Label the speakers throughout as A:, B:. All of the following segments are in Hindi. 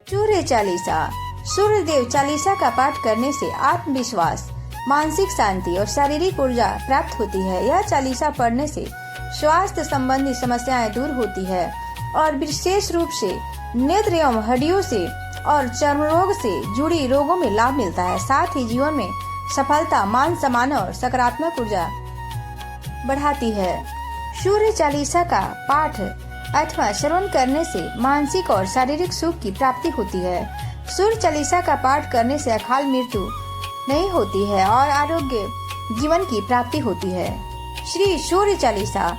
A: सूर्य चालीसा। सूर्यदेव चालीसा का पाठ करने से आत्मविश्वास, मानसिक शांति और शारीरिक ऊर्जा प्राप्त होती है। यह चालीसा पढ़ने से स्वास्थ्य संबंधी समस्याएं दूर होती है और विशेष रूप से नेत्र एवं हड्डियों से और चर्म रोग से जुड़ी रोगों में लाभ मिलता है। साथ ही जीवन में सफलता, मान सम्मान और सकारात्मक ऊर्जा बढ़ाती है। सूर्य चालीसा का पाठ अथवा श्रवण करने से मानसिक और शारीरिक सुख की प्राप्ति होती है। सूर्य चालीसा का पाठ करने से अकाल मृत्यु नहीं होती है और आरोग्य जीवन की प्राप्ति होती है। श्री सूर्य चालीसा।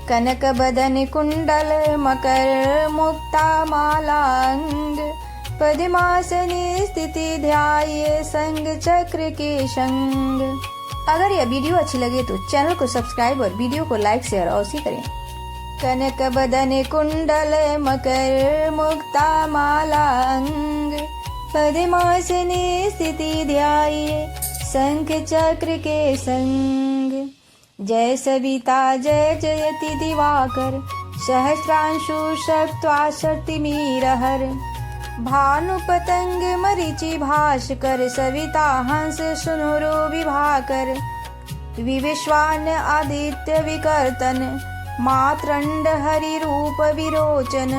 A: कनक बदन कुंडल मकर मुक्ता मालांग, पद्मासने स्थिति ध्याये संग चक्र के संग। अगर यह वीडियो अच्छी लगे तो चैनल को सब्सक्राइब और वीडियो को लाइक शेयर अवश्य करें। कनक बदन कुंडल मकर मुक्ता मालांग, पद्मासने स्थिति ध्याये शंख चक्र के संग। जय सविता जय जयति दिवाकर, सहस्रांशु शक्त्वा शक्तिमीरहर। भानु पतंग मरीचि भास्कर, सविता हंस सुनुरो विभाकर। विविश्वान आदित्य विकर्तन, मातृंड हरि रूप विरोचन।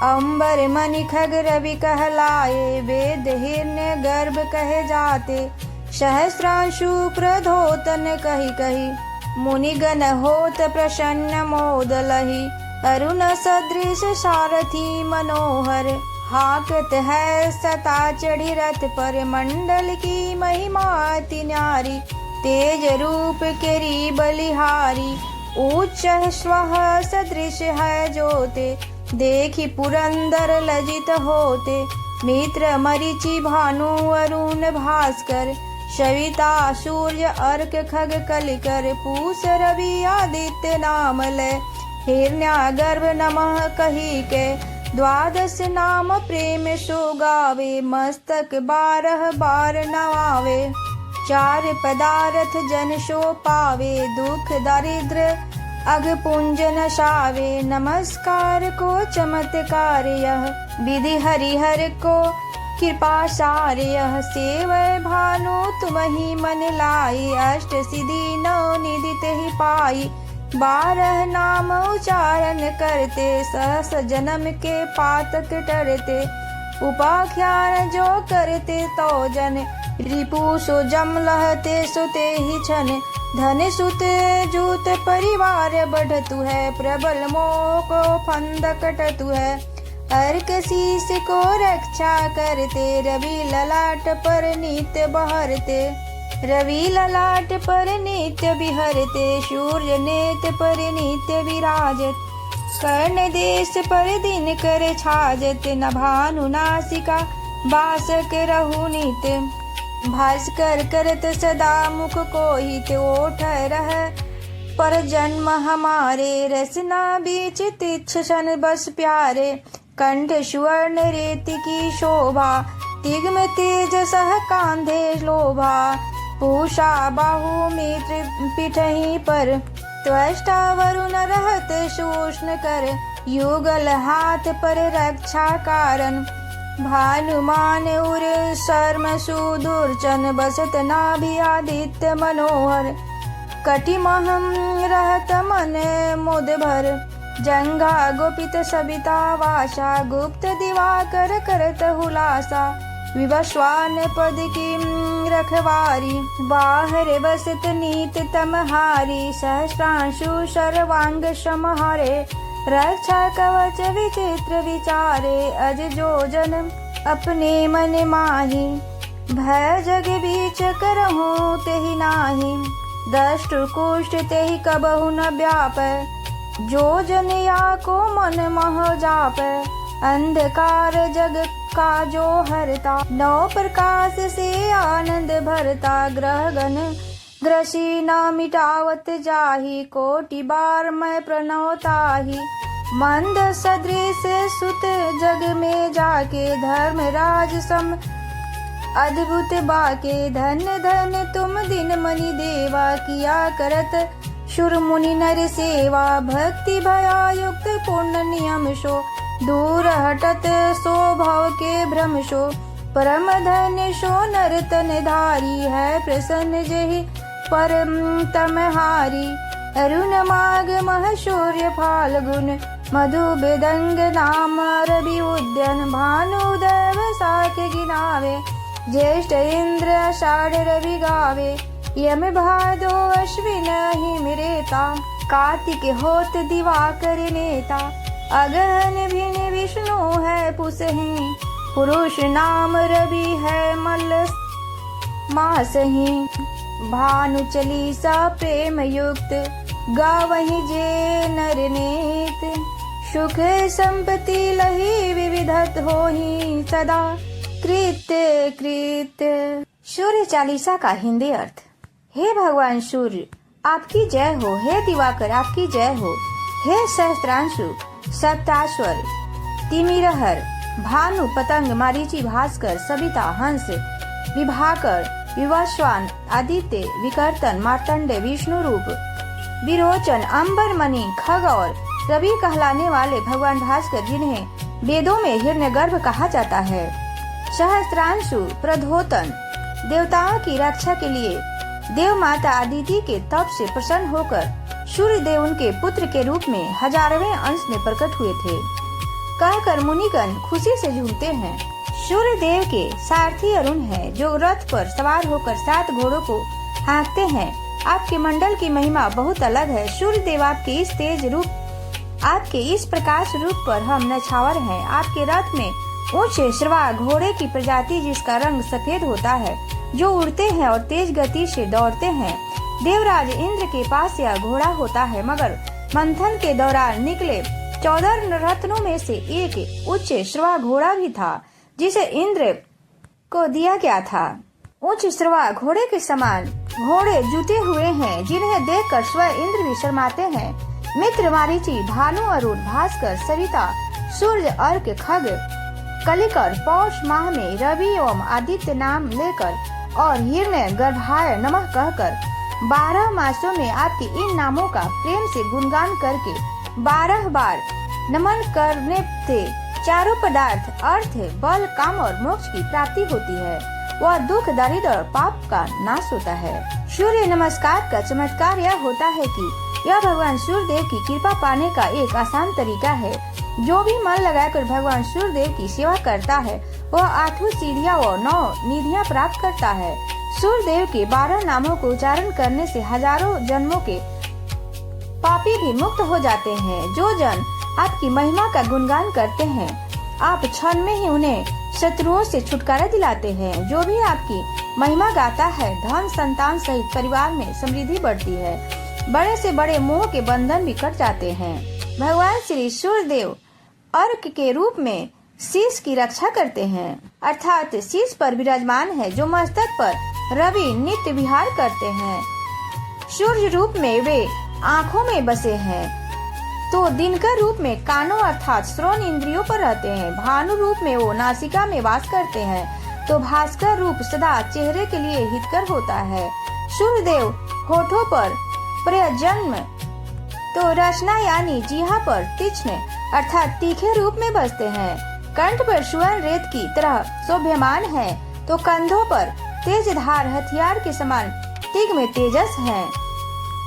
A: अंबर मणि खग रवि कहलाए, वेद हिरण्य गर्भ कहे जाते। सहस्रांशु प्रधोतन कही कही, मुनिगण होत प्रसन्न मोद लही। अरुण सदृश सारथी मनोहर, हाकत है सता चढ़ी रथ पर। मंडल की महिमा अति न्यारी, तेज रूप केरी बलिहारी। उच्च स्वह सदृश है जोते, देखी पुरंदर लजित होते। मित्र मरीचि भानु अरुण भास्कर, सविता सूर्य अर्क खग कलिकर। पूष रवि आदित्य नाम ले, हिरण्यागर्भ नमः कही के। द्वादश नाम प्रेम सो गावे, मस्तक 12 बार नवावे। 4 पदार्थ जन सो पावे, दुख दारिद्र अघ पुंज नशावे। नमस्कार को चमत्कार यह, विधि हरिहर को कृपा सार यह। सेवय भानु तुम ही मन लाई, अष्ट सिद्धि 9 निधि ही पाई। 12 नाम उच्चारण करते, सहस जन्म के पातक टरते। उपाख्यान जो करते तो जन, रिपु सो जम लहते सुते ही छन। धन सुत जूत परिवार बढ़तु है, प्रबल मोह को फंद कटतु है। अर्क शीस को रक्षा करते, रवि ललाट पर नित्य बहरते। रवि ललाट पर नित्य बिहरते, सूर्य नेत्र पर नित्य विराजत। कर्ण देश पर दिन कर छाजत, न भानु नासिका बासक रहु नित। भास्कर करत सदा मुख को हित, ओठ रह पर जन्म हमारे। रसना बीच तीक्ष्ण बस प्यारे, कंठ सुवर्ण रेति की शोभा। तिग्म तेज सह कांधे लोभा, पूषा बाहु मित्र पिठही पर। त्वष्टा वरुण रहत शोषण कर, युगल हाथ पर रक्षा कारण। भानुमान उर शर्म सुदूरचन, बसत नाभि आदित्य मनोहर। कटिमहम रहत मन मुद भर, जंघा गोपित सविता वासा। गुप्त दिवाकर करत हुलासा, विवस्वान पद की रखवारी। बाहर बसत नीत तमहारी, सहस्रांशु सर्वांग समहारे। रक्षा कवच विचित्र विचारे, अज जो जन अपने मन माही। भय जग बीच करहूं तेहि नाही, दष्ट कुष्ठ तेहि कबहु न व्यापै। जो जन या को मन मह जापै, अंधकार जग का जो हरता। 9 प्रकाश से आनंद भरता, ग्रह गण ग्रसी न मिटावत जाहि। कोटि बार मैं प्रणवताहि, मंद सदृश सुत जग में जाके। धर्मराज सम अद्भुत बाके, धन धन तुम दिन मणि देवा। किया करत शुर मुनि नर सेवा, भक्ति भयायुक्त पूर्ण नियम सो। दूर हटत सो भव के भ्रम शो, परम धन्य शो नर तन धारी है, प्रसन्न जहि परम तमहारी। अरुण माग मह सूर्य फाल्गुन, मधु बेदंग नाम रवि उद्यन, भानुदय वैशाख गिनावे, ज्येष्ठ इंद्र आषाढ़ रवि गावे, यम भादो अश्विन हिम रेता, कार्तिक होत दिवाकर नेता, अगहन भिन्न विष्णु है पुसहि, पुरुष नाम रवि है मल मासहि, भानु चलीसा प्रेम युक्त, गावहि जे नर नेत, सुख संपत्ति लही विविधत होहि सदा, कृत्य कृत्य। सूर्य चालीसा का हिंदी अर्थ। हे भगवान सूर्य आपकी जय हो, हे दिवाकर आपकी जय हो, हे सहस्त्रांशु सप्ताश्वर तिमिरहर भानु पतंग मरीचि भास्कर सविता हंस विभाकर विवस्वान आदित्य विकर्तन मार्तंड विष्णु रूप विरोचन अंबर मणि खग और रवि कहलाने वाले भगवान भास्कर, जिन्हें वेदों में हिरण्यगर्भ कहा जाता है। सहस्त्रांशु प्रधोतन देवताओं की रक्षा के लिए देव माता अदिति के तप से प्रसन्न होकर सूर्य देव उनके पुत्र के रूप में 1000वें अंश में प्रकट हुए थे, कहकर मुनिगण खुशी से झूमते हैं। सूर्य देव के सारथी अरुण है, जो रथ पर सवार होकर 7 घोड़ों को हाँकते हैं। आपके मंडल की महिमा बहुत अलग है। सूर्य देव आपके इस तेज रूप, आपके इस प्रकाश रूप पर हम नछावर हैं। आपके रथ में ऊंचे श्रवा घोड़े की प्रजाति, जिसका रंग सफेद होता है, जो उड़ते हैं और तेज गति से दौड़ते हैं। देवराज इंद्र के पास यह घोड़ा होता है, मगर मंथन के दौरान निकले 14 रत्नों में से एक उच्च श्रवा घोड़ा भी था, जिसे इंद्र को दिया गया था। उच्च श्रवा घोड़े के समान घोड़े जुटे हुए हैं, जिन्हें देखकर स्वयं इंद्र भी शर्माते हैं। मित्र मारीचि भानु अरुण भास्कर सविता सूर्य अर्क खग कलिकर पौष माह में रवि एवं आदित्य नाम लेकर और हिरण्य गर्भाय नमः कहकर 12 मासों में आपके इन नामों का प्रेम से गुणगान करके 12 बार नमन करने से चारों पदार्थ अर्थ बल काम और मोक्ष की प्राप्ति होती है। वह दुख दरिद्र और पाप का नाश होता है। सूर्य नमस्कार का चमत्कार यह होता है कि यह भगवान सूर्य देव की कृपा पाने का एक आसान तरीका है। जो भी मन लगाकर भगवान सूर्य देव की सेवा करता है, वह 8 सीढ़ियाँ व 9 निधियाँ प्राप्त करता है। सूर्य देव के 12 नामों को उच्चारण करने से हजारों जन्मों के पापी भी मुक्त हो जाते हैं। जो जन आपकी महिमा का गुणगान करते हैं, आप क्षण में ही उन्हें शत्रुओं से छुटकारा दिलाते हैं। जो भी आपकी महिमा गाता है, धन संतान सहित परिवार में समृद्धि बढ़ती है। बड़े से बड़े मोह के बंधन भी कट जाते हैं। भगवान श्री सूर्य देव अर्क के रूप में शीश की रक्षा करते हैं, अर्थात शीश पर विराजमान है, जो मस्तक पर रवि नित्य विहार करते हैं। सूर्य रूप में वे आँखों में बसे हैं, तो दिनकर रूप में कानों अर्थात श्रवण इंद्रियों पर रहते हैं। भानु रूप में वो नासिका में वास करते हैं, तो भास्कर रूप सदा चेहरे के लिए हितकर होता है। सूर्य देव होठों पर प्रजन्म तो रचना यानी जीहा पर तीक्ष्ण अर्थात तीखे रूप में बसते हैं। कंठ पर स्वर्ण रेत की तरह शोभ्यमान है, तो कंधों पर तेजधार हथियार के समान तिग में तेजस है।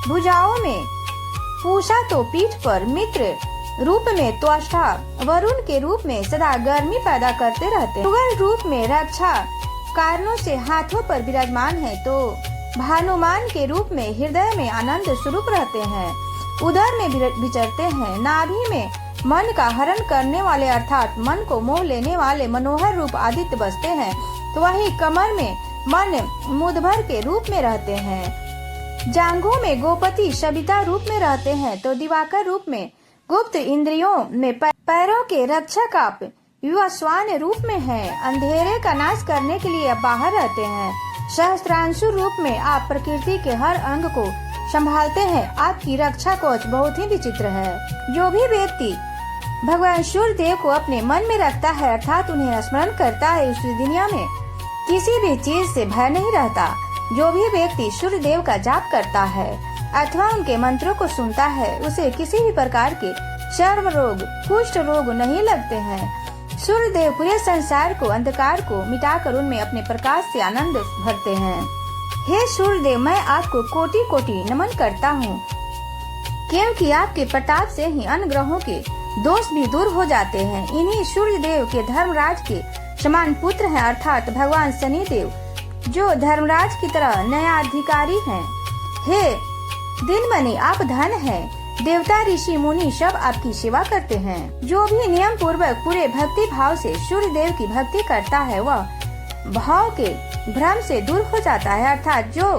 A: भुजाओं में पूषा, तो पीठ पर मित्र रूप में त्वष्टा वरुण के रूप में सदा गर्मी पैदा करते रहते हैं। सुगर रूप में रक्षा कारणों से हाथों पर विराजमान है, तो भानुमान के रूप में हृदय में आनंद स्वरूप रहते हैं। उदर में विचरते हैं। नाभि में मन का हरण करने वाले अर्थात मन को मोह लेने वाले मनोहर रूप आदित्य बसते हैं, तो वही कमर में मन मुदभर के रूप में रहते हैं। जांघों में गोपति सविता रूप में रहते हैं, तो दिवाकर रूप में गुप्त इंद्रियों में पैरों के रक्षक आप विवस्वान रूप में हैं। अंधेरे का नाश करने के लिए बाहर रहते हैं। सहस्त्रांशु रूप में आप प्रकृति के हर अंग को संभालते हैं। आपकी रक्षा कवच बहुत ही विचित्र है। जो भी व्यक्ति भगवान सूर्य देव को अपने मन में रखता है, अर्थात उन्हें स्मरण करता है, उस दुनिया में किसी भी चीज से भय नहीं रहता। जो भी व्यक्ति सूर्य देव का जाप करता है अथवा उनके मंत्रों को सुनता है, उसे किसी भी प्रकार के चर्म रोग, कुष्ठ रोग नहीं लगते हैं। सूर्यदेव पूरे संसार को, अंधकार को मिटाकर उनमें अपने प्रकाश से आनंद भरते हैं। हे सूर्यदेव, मैं आपको कोटि कोटि नमन करता हूँ, क्योंकि आपके प्रताप से ही अन्य ग्रहों के दोष भी दूर हो जाते हैं। इन्हीं सूर्यदेव के धर्मराज के समान पुत्र हैं, अर्थात भगवान शनिदेव, जो धर्मराज की तरह न्यायाधिकारी हैं। हे दिनमणि, आप धन हैं। देवता, ऋषि, मुनि सब आपकी सेवा करते हैं। जो भी नियम पूर्वक पूरे भक्ति भाव से सूर्यदेव की भक्ति करता है, वह भाव के भ्रम से दूर हो जाता है, अर्थात जो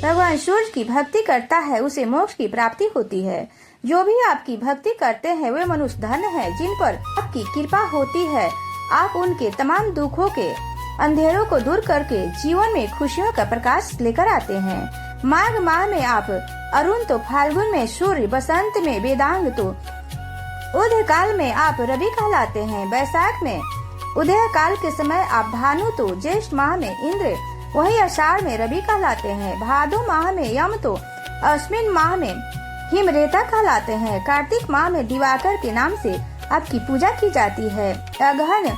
A: भगवान सूर्य की भक्ति करता है उसे मोक्ष की प्राप्ति होती है। जो भी आपकी भक्ति करते हैं वे मनुष्य धन है, जिन पर आपकी कृपा होती है। आप उनके तमाम दुखों के अंधेरों को दूर करके जीवन में खुशियों का प्रकाश लेकर आते हैं। माघ माह में आप अरुण तो फाल्गुन में सूर्य, बसंत में वेदांग तो उदय काल में आप रवि कहलाते हैं। वैशाख में उदय काल के समय आप भानु तो ज्येष्ठ माह में इंद्र, वही आषाढ़ में रवि कहलाते हैं। भादो माह में यम तो अश्विन माह में हिमरेता कहलाते हैं। कार्तिक माह में दिवाकर के नाम से आपकी पूजा की जाती है। अगहन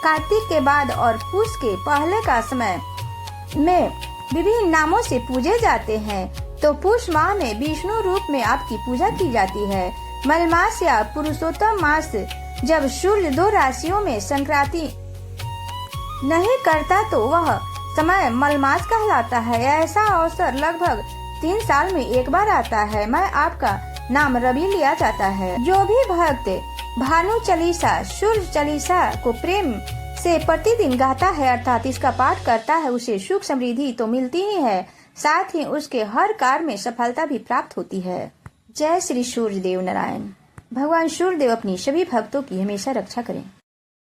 A: कार्तिक के बाद और पुष के पहले का समय में विभिन्न नामों से पूजे जाते हैं। तो पुष माह में विष्णु रूप में आपकी पूजा की जाती है। मलमास या पुरुषोत्तम मास, जब सूर्य 2 राशियों में संक्रांति नहीं करता तो वह समय मलमास कहलाता है। ऐसा अवसर लगभग 3 साल में एक बार आता है। मैं आपका नाम रवि लिया जाता है। जो भी भक्त भानु चालीसा, सूर्य चालीसा को प्रेम से प्रतिदिन गाता है, अर्थात इसका पाठ करता है, उसे सुख समृद्धि तो मिलती ही है, साथ ही उसके हर कार्य में सफलता भी प्राप्त होती है। जय श्री सूर्यदेव नारायण। भगवान सूर्यदेव अपनी सभी भक्तों की हमेशा रक्षा करें।